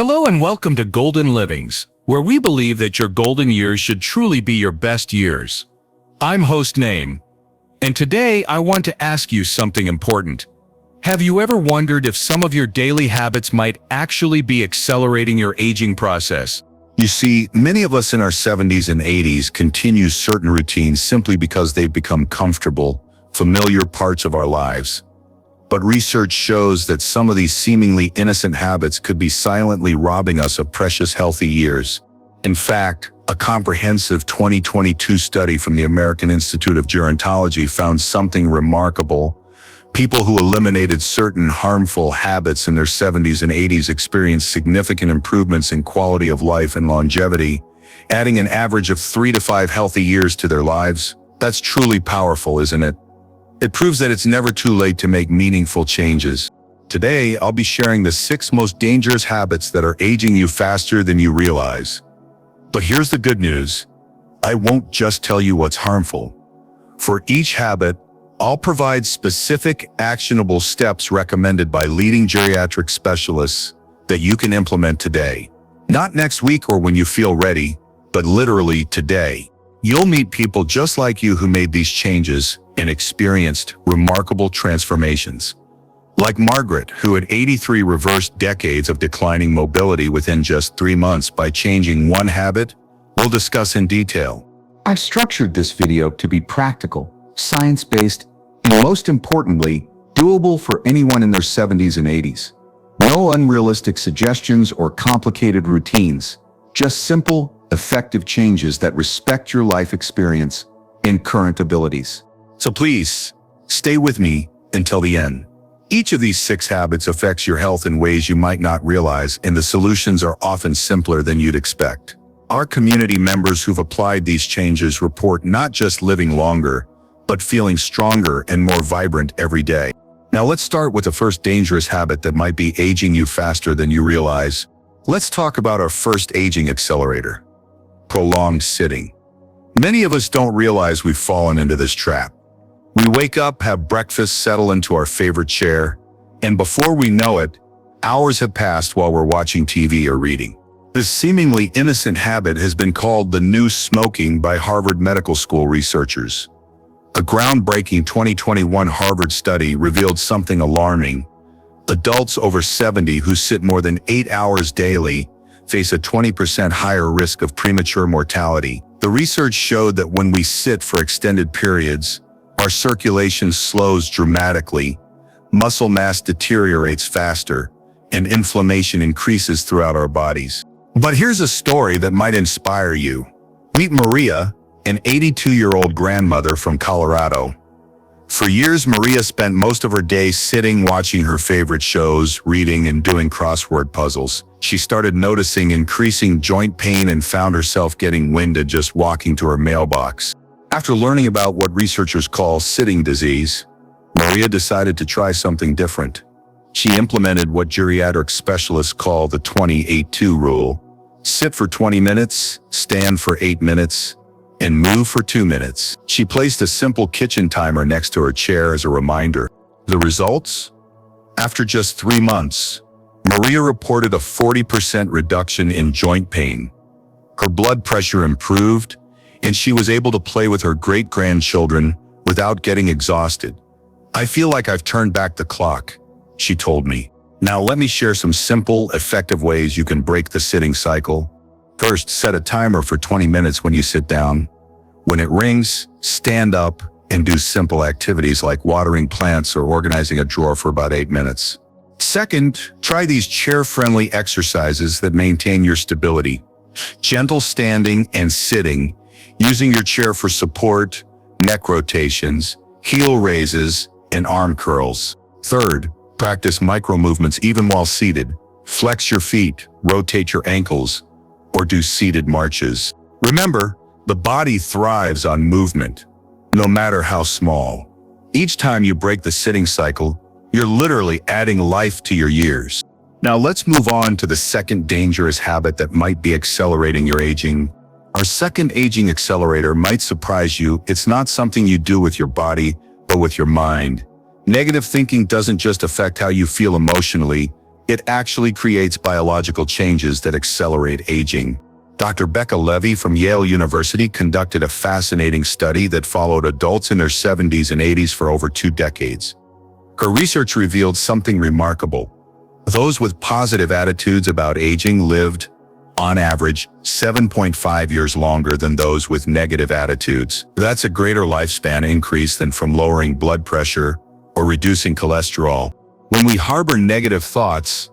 Hello and welcome to Golden Livings, where we believe that your golden years should truly be your best years. I'm host Naim, and today I want to ask you something important. Have you ever wondered if some of your daily habits might actually be accelerating your aging process? You see, many of us in our 70s and 80s continue certain routines simply because they've become comfortable, familiar parts of our lives. But research shows that some of these seemingly innocent habits could be silently robbing us of precious healthy years. In fact, a comprehensive 2022 study from the American Institute of Gerontology found something remarkable. People who eliminated certain harmful habits in their 70s and 80s experienced significant improvements in quality of life and longevity, adding an average of 3 to 5 healthy years to their lives. That's truly powerful, isn't it? It proves that it's never too late to make meaningful changes. Today, I'll be sharing the 6 most dangerous habits that are aging you faster than you realize. But here's the good news. I won't just tell you what's harmful. For each habit, I'll provide specific, actionable steps recommended by leading geriatric specialists that you can implement today. Not next week or when you feel ready, but literally today. You'll meet people just like you who made these changes and experienced remarkable transformations. Like Margaret, who at 83 reversed decades of declining mobility within just 3 months by changing one habit, we'll discuss in detail. I've structured this video to be practical, science-based, and most importantly, doable for anyone in their 70s and 80s. No unrealistic suggestions or complicated routines, just simple, effective changes that respect your life experience and current abilities. So please, stay with me until the end. Each of these 6 habits affects your health in ways you might not realize, and the solutions are often simpler than you'd expect. Our community members who've applied these changes report not just living longer, but feeling stronger and more vibrant every day. Now let's start with the first dangerous habit that might be aging you faster than you realize. Let's talk about our first aging accelerator: prolonged sitting. Many of us don't realize we've fallen into this trap. We wake up, have breakfast, settle into our favorite chair, and before we know it, hours have passed while we're watching TV or reading. This seemingly innocent habit has been called the new smoking by Harvard Medical School researchers. A groundbreaking 2021 Harvard study revealed something alarming. Adults over 70 who sit more than 8 hours daily face a 20% higher risk of premature mortality. The research showed that when we sit for extended periods, our circulation slows dramatically, muscle mass deteriorates faster, and inflammation increases throughout our bodies. But here's a story that might inspire you. Meet Maria, an 82-year-old grandmother from Colorado. For years, Maria spent most of her day sitting, watching her favorite shows, reading, and doing crossword puzzles. She started noticing increasing joint pain and found herself getting winded just walking to her mailbox. After learning about what researchers call sitting disease, Maria decided to try something different. She implemented what geriatric specialists call the 20-8-2 rule. Sit for 20 minutes, stand for 8 minutes, and move for 2 minutes. She placed a simple kitchen timer next to her chair as a reminder. The results? After just 3 months, Maria reported a 40% reduction in joint pain. Her blood pressure improved, and she was able to play with her great-grandchildren without getting exhausted. "I feel like I've turned back the clock," she told me. Now let me share some simple, effective ways you can break the sitting cycle. First, set a timer for 20 minutes when you sit down. When it rings, stand up and do simple activities like watering plants or organizing a drawer for about 8 minutes. Second, try these chair-friendly exercises that maintain your stability. Gentle standing and sitting, using your chair for support, neck rotations, heel raises, and arm curls. Third, practice micro movements even while seated. Flex your feet, rotate your ankles, or do seated marches. Remember, the body thrives on movement, no matter how small. Each time you break the sitting cycle, you're literally adding life to your years. Now let's move on to the second dangerous habit that might be accelerating your aging. Our second aging accelerator might surprise you. It's not something you do with your body, but with your mind. Negative thinking doesn't just affect how you feel emotionally, It actually creates biological changes that accelerate aging. Dr. Becca Levy from Yale University conducted a fascinating study that followed adults in their 70s and 80s for over 2 decades. Her research revealed something remarkable. Those with positive attitudes about aging lived, on average, 7.5 years longer than those with negative attitudes. That's a greater lifespan increase than from lowering blood pressure or reducing cholesterol. When we harbor negative thoughts,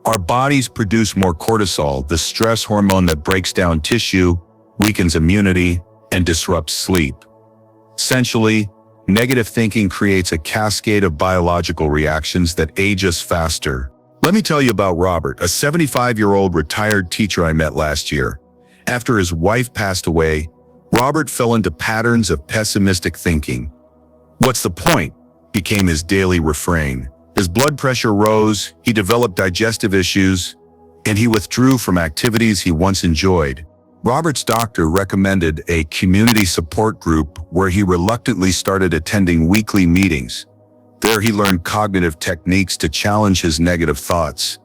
our bodies produce more cortisol, the stress hormone that breaks down tissue, weakens immunity, and disrupts sleep. Essentially, negative thinking creates a cascade of biological reactions that age us faster. Let me tell you about Robert, a 75-year-old retired teacher I met last year. After his wife passed away, Robert fell into patterns of pessimistic thinking. "What's the point?" became his daily refrain. His blood pressure rose, he developed digestive issues, and he withdrew from activities he once enjoyed. Robert's doctor recommended a community support group where he reluctantly started attending weekly meetings. There he learned cognitive techniques to challenge his negative thoughts.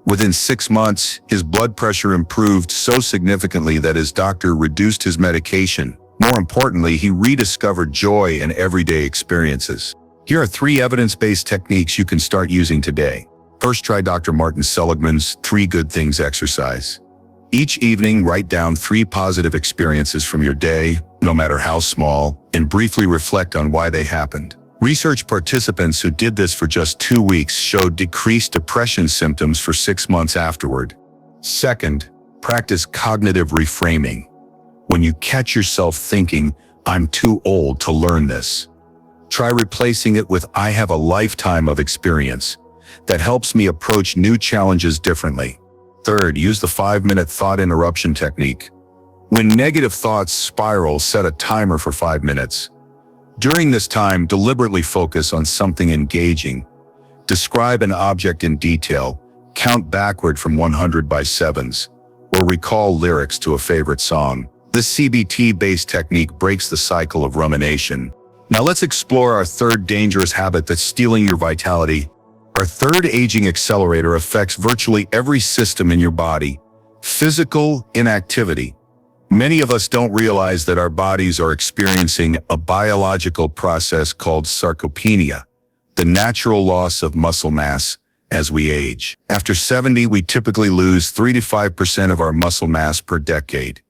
Within 6 months, his blood pressure improved so significantly that his doctor reduced his medication. More importantly, he rediscovered joy in everyday experiences. Here are 3 evidence-based techniques you can start using today. First, try Dr. Martin Seligman's 3 Good Things exercise. Each evening, write down 3 positive experiences from your day, no matter how small, and briefly reflect on why they happened. Research participants who did this for just 2 weeks showed decreased depression symptoms for 6 months afterward. Second, practice cognitive reframing. When you catch yourself thinking, "I'm too old to learn this," try replacing it with "I have a lifetime of experience that helps me approach new challenges differently." Third, use the 5-minute thought interruption technique. When negative thoughts spiral, set a timer for 5 minutes. During this time, deliberately focus on something engaging. Describe an object in detail, count backward from 100 by 7s, or recall lyrics to a favorite song. This CBT-based technique breaks the cycle of rumination. Now let's explore our third dangerous habit that's stealing your vitality. Our third aging accelerator affects virtually every system in your body. Physical inactivity. Many of us don't realize that our bodies are experiencing a biological process called sarcopenia, the natural loss of muscle mass as we age. After 70, we typically lose 3 to 5% of our muscle mass per decade.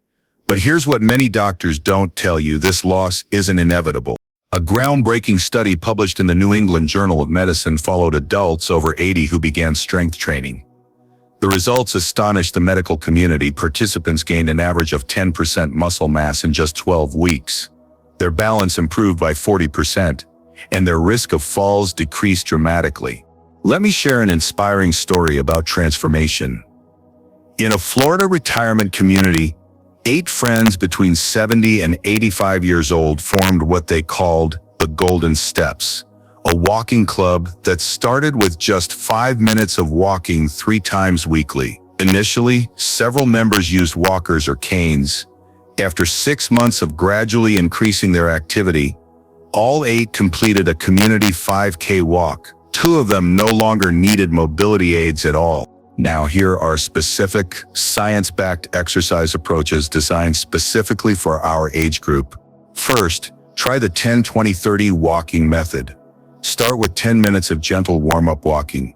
But here's what many doctors don't tell you: this loss isn't inevitable. A groundbreaking study published in the New England Journal of Medicine followed adults over 80 who began strength training. The results astonished the medical community. Participants gained an average of 10% muscle mass in just 12 weeks. Their balance improved by 40%, and their risk of falls decreased dramatically. Let me share an inspiring story about transformation. In a Florida retirement community, 8 friends between 70 and 85 years old formed what they called the Golden Steps, a walking club that started with just 5 minutes of walking 3 times weekly. Initially, several members used walkers or canes. After 6 months of gradually increasing their activity, all 8 completed a community 5K walk. 2 of them no longer needed mobility aids at all. Now here are specific, science-backed exercise approaches designed specifically for our age group. First, try the 10-20-30 walking method. Start with 10 minutes of gentle warm-up walking.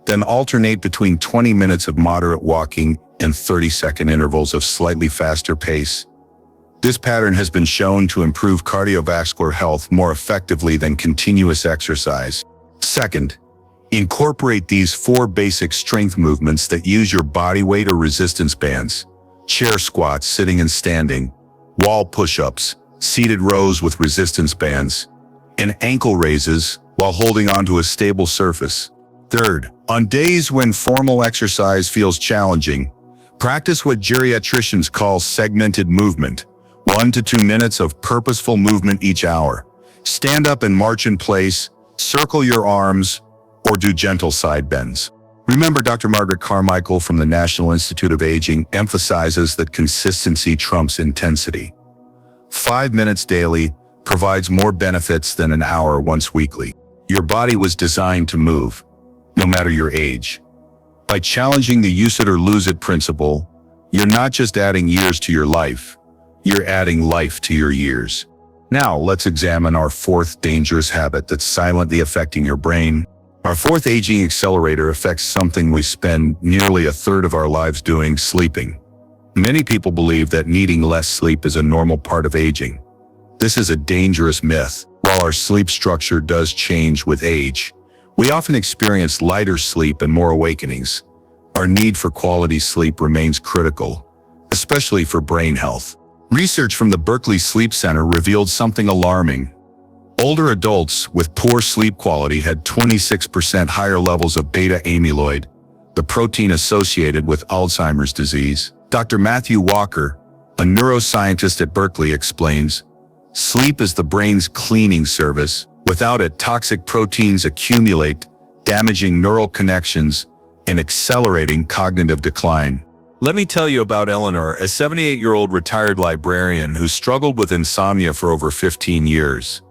Then alternate between 20 minutes of moderate walking and 30-second intervals of slightly faster pace. This pattern has been shown to improve cardiovascular health more effectively than continuous exercise. Second, incorporate these 4 basic strength movements that use your body weight or resistance bands: chair squats sitting and standing, wall push-ups, seated rows with resistance bands, and ankle raises while holding onto a stable surface. Third, on days when formal exercise feels challenging, practice what geriatricians call segmented movement, 1 to 2 minutes of purposeful movement each hour. Stand up and march in place, circle your arms, or do gentle side bends. Remember, Dr. Margaret Carmichael from the National Institute of Aging emphasizes that consistency trumps intensity. 5 minutes daily provides more benefits than an hour once weekly. Your body was designed to move, no matter your age. By challenging the use it or lose it principle, you're not just adding years to your life, you're adding life to your years. Now, let's examine our fourth dangerous habit that's silently affecting your brain. Our fourth aging accelerator affects something we spend nearly a third of our lives doing: sleeping. Many people believe that needing less sleep is a normal part of aging. This is a dangerous myth. While our sleep structure does change with age, we often experience lighter sleep and more awakenings. Our need for quality sleep remains critical, especially for brain health. Research from the Berkeley Sleep Center revealed something alarming. Older adults with poor sleep quality had 26% higher levels of beta amyloid, the protein associated with Alzheimer's disease. Dr. Matthew Walker, a neuroscientist at Berkeley, explains, "Sleep is the brain's cleaning service. Without it, toxic proteins accumulate, damaging neural connections and accelerating cognitive decline." Let me tell you about Eleanor, a 78-year-old retired librarian who struggled with insomnia for over 15 years.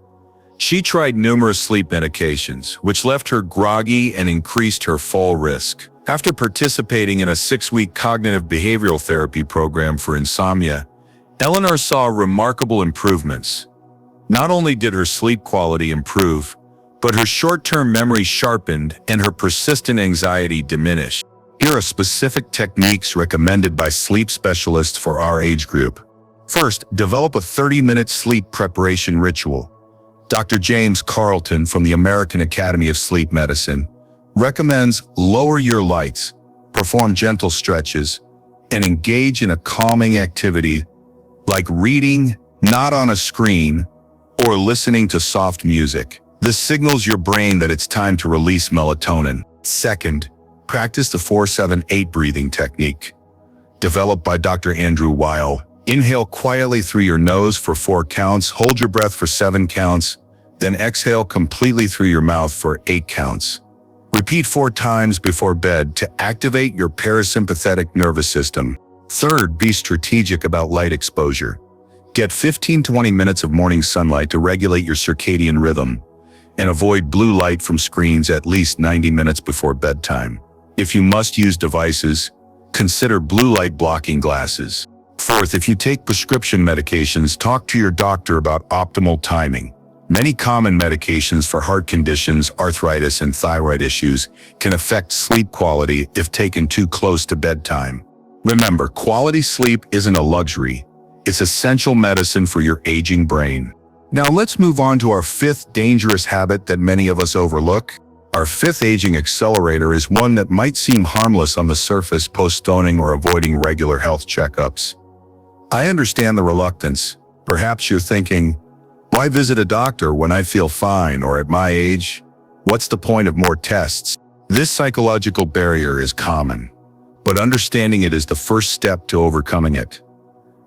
She tried numerous sleep medications, which left her groggy and increased her fall risk. After participating in a 6-week cognitive behavioral therapy program for insomnia, Eleanor saw remarkable improvements. Not only did her sleep quality improve, but her short-term memory sharpened and her persistent anxiety diminished. Here are specific techniques recommended by sleep specialists for our age group. First, develop a 30-minute sleep preparation ritual. Dr. James Carlton from the American Academy of Sleep Medicine recommends lower your lights, perform gentle stretches, and engage in a calming activity like reading, not on a screen, or listening to soft music. This signals your brain that it's time to release melatonin. Second, practice the 4-7-8 breathing technique, developed by Dr. Andrew Weil. Inhale quietly through your nose for 4 counts, hold your breath for 7 counts, then exhale completely through your mouth for 8 counts. Repeat 4 times before bed to activate your parasympathetic nervous system. Third, be strategic about light exposure. Get 15-20 minutes of morning sunlight to regulate your circadian rhythm, and avoid blue light from screens at least 90 minutes before bedtime. If you must use devices, consider blue light blocking glasses. Fourth, if you take prescription medications, talk to your doctor about optimal timing. Many common medications for heart conditions, arthritis, and thyroid issues can affect sleep quality if taken too close to bedtime. Remember, quality sleep isn't a luxury. It's essential medicine for your aging brain. Now let's move on to our fifth dangerous habit that many of us overlook. Our fifth aging accelerator is one that might seem harmless on the surface: postponing or avoiding regular health checkups. I understand the reluctance. Perhaps you're thinking, why visit a doctor when I feel fine, or at my age? What's the point of more tests? This psychological barrier is common, but understanding it is the first step to overcoming it.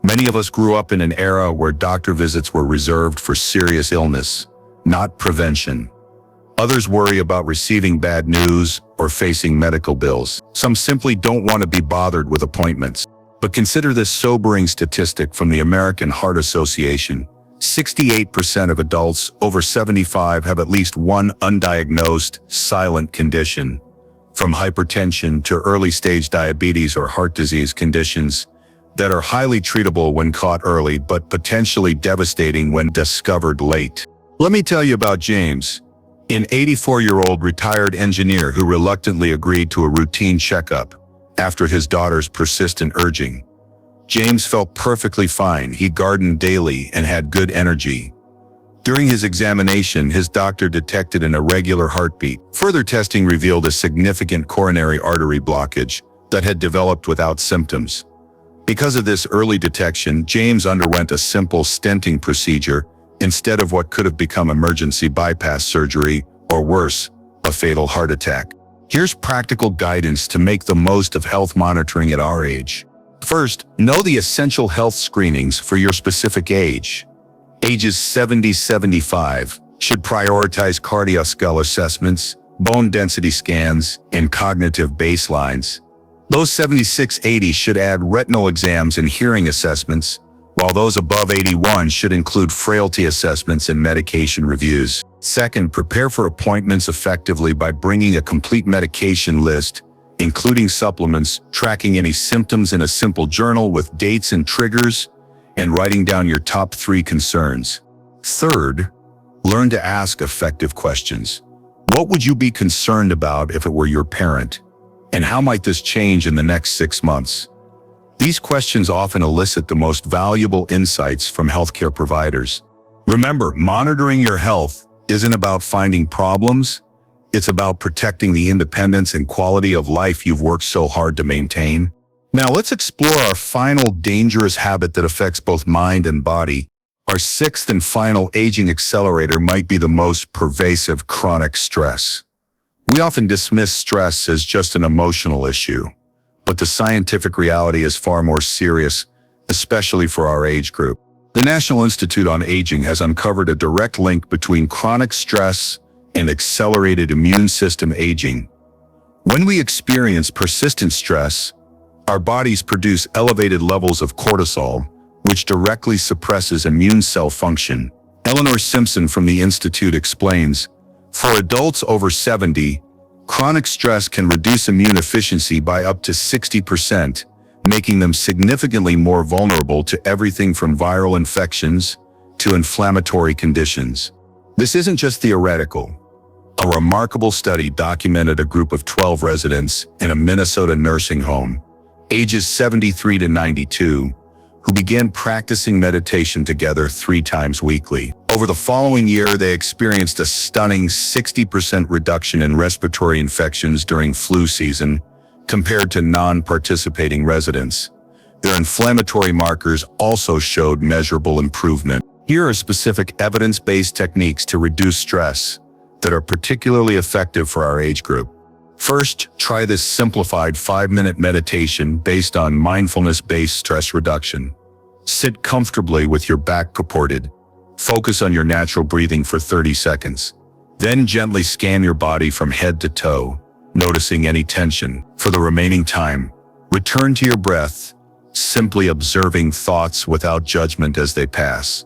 Many of us grew up in an era where doctor visits were reserved for serious illness, not prevention. Others worry about receiving bad news or facing medical bills. Some simply don't want to be bothered with appointments. But consider this sobering statistic from the American Heart Association. 68% of adults over 75 have at least one undiagnosed silent condition. From hypertension to early-stage diabetes or heart disease conditions that are highly treatable when caught early but potentially devastating when discovered late. Let me tell you about James, an 84-year-old retired engineer who reluctantly agreed to a routine checkup after his daughter's persistent urging. James felt perfectly fine. He gardened daily and had good energy. During his examination, his doctor detected an irregular heartbeat. Further testing revealed a significant coronary artery blockage that had developed without symptoms. Because of this early detection, James underwent a simple stenting procedure instead of what could have become emergency bypass surgery, or worse, a fatal heart attack. Here's practical guidance to make the most of health monitoring at our age. First, know the essential health screenings for your specific age. Ages 70-75 should prioritize cardiac skull assessments, bone density scans, and cognitive baselines. Those 76-80 should add retinal exams and hearing assessments, while those above 81 should include frailty assessments and medication reviews. Second, prepare for appointments effectively by bringing a complete medication list including supplements, tracking any symptoms in a simple journal with dates and triggers, and writing down your top 3 concerns. Third, learn to ask effective questions. What would you be concerned about if it were your parent? And how might this change in the next 6 months? These questions often elicit the most valuable insights from healthcare providers. Remember, monitoring your health isn't about finding problems. It's about protecting the independence and quality of life you've worked so hard to maintain. Now let's explore our final dangerous habit that affects both mind and body. Our 6th and final aging accelerator might be the most pervasive: chronic stress. We often dismiss stress as just an emotional issue, but the scientific reality is far more serious, especially for our age group. The National Institute on Aging has uncovered a direct link between chronic stress and accelerated immune system aging. When we experience persistent stress, our bodies produce elevated levels of cortisol, which directly suppresses immune cell function. Eleanor Simpson from the Institute explains, for adults over 70, chronic stress can reduce immune efficiency by up to 60%, making them significantly more vulnerable to everything from viral infections to inflammatory conditions. This isn't just theoretical. A remarkable study documented a group of 12 residents in a Minnesota nursing home, ages 73 to 92, who began practicing meditation together 3 times weekly. Over the following year, they experienced a stunning 60% reduction in respiratory infections during flu season compared to non-participating residents. Their inflammatory markers also showed measurable improvement. Here are specific evidence-based techniques to reduce stress that are particularly effective for our age group. First, try this simplified 5-minute meditation based on mindfulness-based stress reduction. Sit comfortably with your back supported. Focus on your natural breathing for 30 seconds. Then gently scan your body from head to toe, noticing any tension. For the remaining time, return to your breath, simply observing thoughts without judgment as they pass.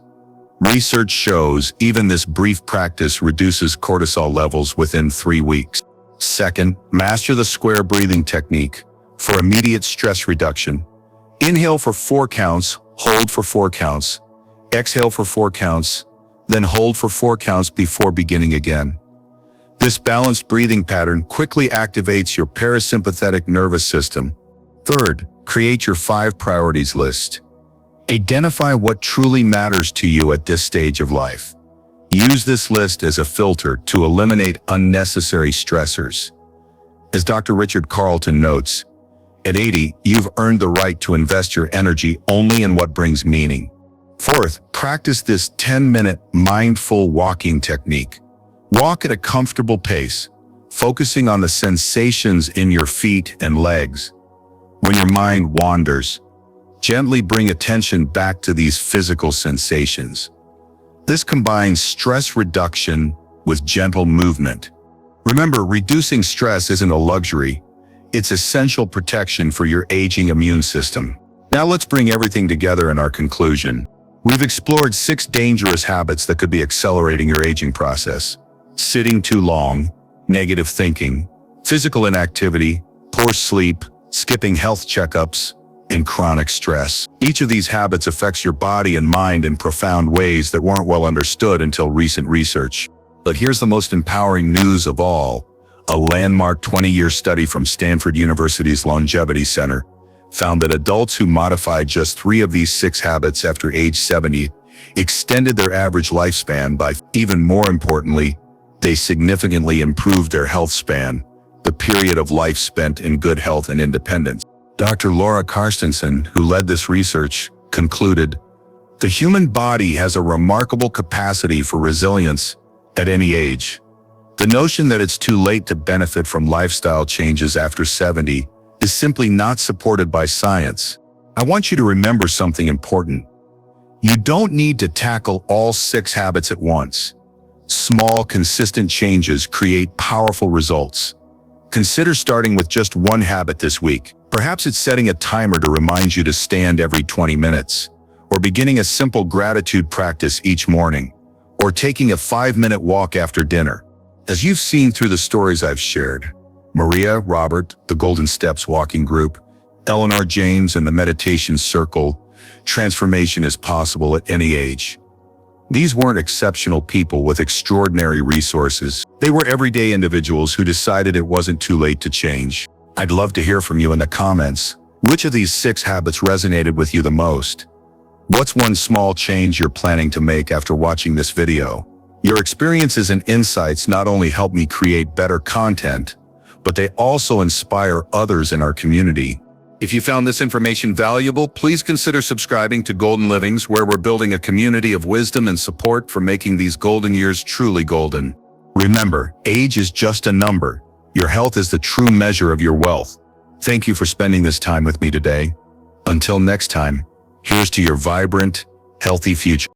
Research shows even this brief practice reduces cortisol levels within 3 weeks. Second, master the square breathing technique for immediate stress reduction. Inhale for 4 counts, hold for 4 counts, exhale for 4 counts, then hold for 4 counts before beginning again. This balanced breathing pattern quickly activates your parasympathetic nervous system. Third, create your 5 priorities list. Identify what truly matters to you at this stage of life. Use this list as a filter to eliminate unnecessary stressors. As Dr. Richard Carlton notes, at 80, you've earned the right to invest your energy only in what brings meaning. Fourth, practice this 10-minute mindful walking technique. Walk at a comfortable pace, focusing on the sensations in your feet and legs. When your mind wanders, gently bring attention back to these physical sensations. This combines stress reduction with gentle movement. Remember, reducing stress isn't a luxury. It's essential protection for your aging immune system. Now let's bring everything together in our conclusion. We've explored 6 dangerous habits that could be accelerating your aging process. Sitting too long, negative thinking, physical inactivity, poor sleep, skipping health checkups, and chronic stress. Each of these habits affects your body and mind in profound ways that weren't well understood until recent research. But here's the most empowering news of all. A landmark 20-year study from Stanford University's Longevity Center found that adults who modified just 3 of these 6 habits after age 70 extended their average lifespan by, even more importantly, they significantly improved their health span, the period of life spent in good health and independence. Dr. Laura Carstensen, who led this research, concluded, the human body has a remarkable capacity for resilience at any age. The notion that it's too late to benefit from lifestyle changes after 70 is simply not supported by science. I want you to remember something important. You don't need to tackle all 6 habits at once. Small, consistent changes create powerful results. Consider starting with just 1 habit this week. Perhaps it's setting a timer to remind you to stand every 20 minutes, or beginning a simple gratitude practice each morning, or taking a 5-minute walk after dinner. As you've seen through the stories I've shared, Maria, Robert, the Golden Steps Walking Group, Eleanor James and the Meditation Circle. Transformation is possible at any age. These weren't exceptional people with extraordinary resources. They were everyday individuals who decided it wasn't too late to change. I'd love to hear from you in the comments. Which of these 6 habits resonated with you the most? What's one small change you're planning to make after watching this video? Your experiences and insights not only help me create better content, but they also inspire others in our community. If you found this information valuable, please consider subscribing to Golden Livings, where we're building a community of wisdom and support for making these golden years truly golden. Remember, age is just a number. Your health is the true measure of your wealth. Thank you for spending this time with me today. Until next time, here's to your vibrant, healthy future.